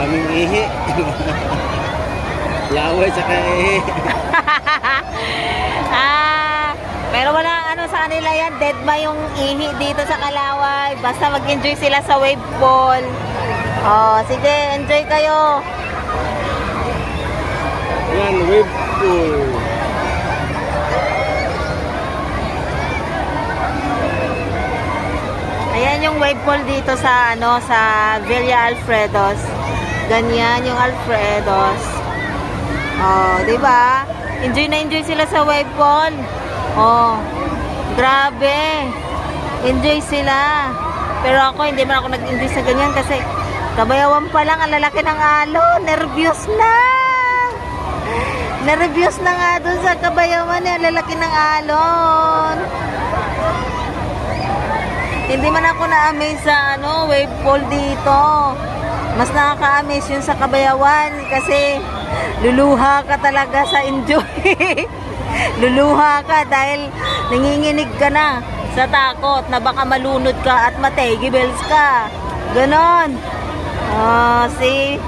Daming ihi. Laway sa ihi. Pero wala ano sa kanila yan. Dead ba yung ihi dito sa Kalaway? Basta mag-enjoy sila sa wave pool. Oh, sige, enjoy kayo. Yan, wave pool. Ayan yung wave pool dito sa ano sa Villa Alfredos. Ganyan yung Alfredos. Oh, 'di ba? Enjoy na enjoy sila sa wave pool. Oh. Grabe. Enjoy sila. Pero ako hindi man ako nag-enjoy sa ganyan kasi kabayawan pa lang ang lalaki ng alon. Nervyos na. Nervyos na nga doon sa kabayawan ang lalaki ng alon. Hindi man ako na-amaze sa ano, wave pool dito. Mas nakaka-amaze yun sa Kabayawan kasi luluha ka talaga sa enjoy. Luluha ka dahil nanginginig ka na sa takot na baka malunod ka at matay, gibels ka. Ganon. See?